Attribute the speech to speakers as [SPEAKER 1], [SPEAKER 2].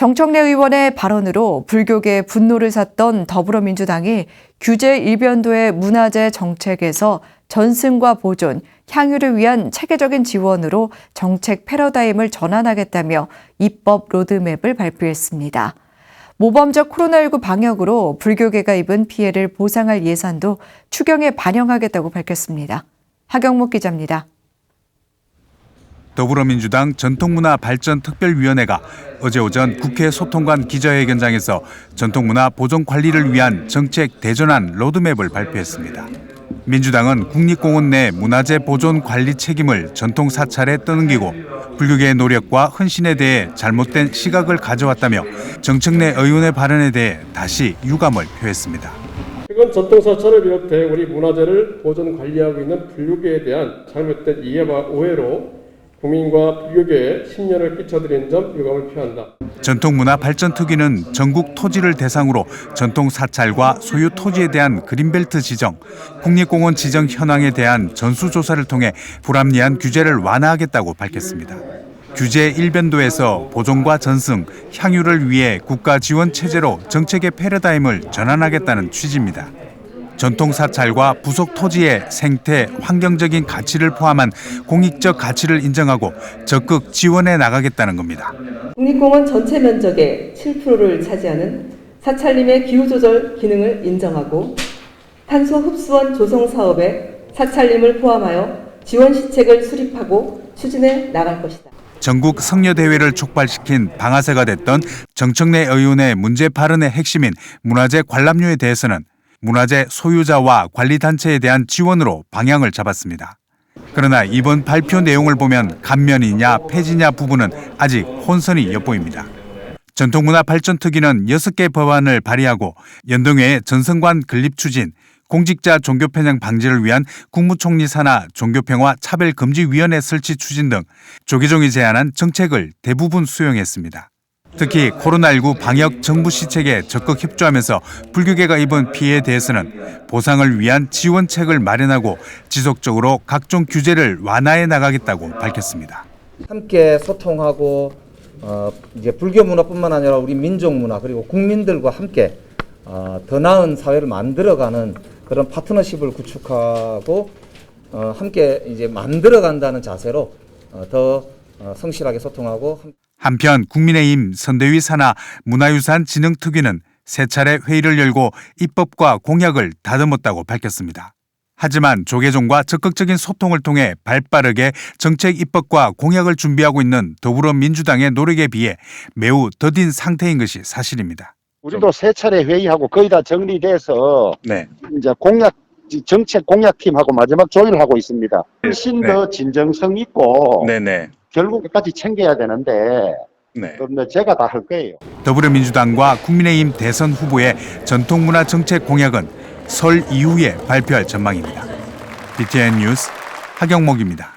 [SPEAKER 1] 정청래 의원의 발언으로 불교계의 분노를 샀던 더불어민주당이 규제 일변도의 문화재 정책에서 전승과 보존, 향유를 위한 체계적인 지원으로 정책 패러다임을 전환하겠다며 입법 로드맵을 발표했습니다. 모범적 코로나19 방역으로 불교계가 입은 피해를 보상할 예산도 추경에 반영하겠다고 밝혔습니다. 하경목 기자입니다.
[SPEAKER 2] 더불어민주당 전통문화발전특별위원회가 어제 오전 국회 소통관 기자회견장에서 전통문화 보존 관리를 위한 정책 대전환 로드맵을 발표했습니다. 민주당은 국립공원 내 문화재 보존 관리 책임을 전통 사찰에 떠넘기고 불교계의 노력과 헌신에 대해 잘못된 시각을 가져왔다며 정청래 의원의 발언에 대해 다시 유감을 표했습니다.
[SPEAKER 3] 최근 전통 사찰을 비롯해 우리 문화재를 보존 관리하고 있는 불교계에 대한 잘못된 이해와 오해로 국민과 불교계에 심려를 끼쳐드린 점 유감을 표한다.
[SPEAKER 2] 전통문화발전특위는 전국 토지를 대상으로 전통 사찰과 소유 토지에 대한 그린벨트 지정, 국립공원 지정 현황에 대한 전수조사를 통해 불합리한 규제를 완화하겠다고 밝혔습니다. 규제 일변도에서 보존과 전승, 향유를 위해 국가 지원 체제로 정책의 패러다임을 전환하겠다는 취지입니다. 전통 사찰과 부속 토지의 생태, 환경적인 가치를 포함한 공익적 가치를 인정하고 적극 지원해 나가겠다는 겁니다.
[SPEAKER 4] 국립공원 전체 면적의 7%를 차지하는 사찰림의 기후조절 기능을 인정하고 탄소 흡수원 조성 사업에 사찰림을 포함하여 지원 시책을 수립하고 추진해 나갈 것이다.
[SPEAKER 2] 전국 성녀대회를 촉발시킨 방아쇠가 됐던 정청래 의원의 문제 발언의 핵심인 문화재 관람료에 대해서는 문화재 소유자와 관리단체에 대한 지원으로 방향을 잡았습니다. 그러나 이번 발표 내용을 보면 감면이냐 폐지냐 부분은 아직 혼선이 엿보입니다. 전통문화발전특위는 6개 법안을 발의하고 연동회의 전승관 건립 추진, 공직자 종교편향 방지를 위한 국무총리 산하 종교평화 차별금지위원회 설치 추진 등 조계종이 제안한 정책을 대부분 수용했습니다. 특히 코로나19 방역 정부 시책에 적극 협조하면서 불교계가 입은 피해에 대해서는 보상을 위한 지원책을 마련하고 지속적으로 각종 규제를 완화해 나가겠다고 밝혔습니다.
[SPEAKER 5] 함께 소통하고 이제 불교 문화뿐만 아니라 우리 민족 문화 그리고 국민들과 함께 더 나은 사회를 만들어가는 그런 파트너십을 구축하고 함께 이제 만들어간다는 자세로 더 성실하게 소통하고.
[SPEAKER 2] 한편 국민의힘 선대위 산하 문화유산진흥특위는 세 차례 회의를 열고 입법과 공약을 다듬었다고 밝혔습니다. 하지만 조계종과 적극적인 소통을 통해 발빠르게 정책 입법과 공약을 준비하고 있는 더불어민주당의 노력에 비해 매우 더딘 상태인 것이 사실입니다.
[SPEAKER 6] 우리도 세 차례 회의하고 거의 다 정리돼서 이제 정책 공약팀하고 마지막 조율을 하고 있습니다. 훨씬 더 진정성 있고 결국 끝까지 챙겨야 되는데 그런데 제가 다 할 거예요.
[SPEAKER 2] 더불어민주당과 국민의힘 대선 후보의 전통문화 정책 공약은 설 이후에 발표할 전망입니다. BTN 뉴스 하경목입니다.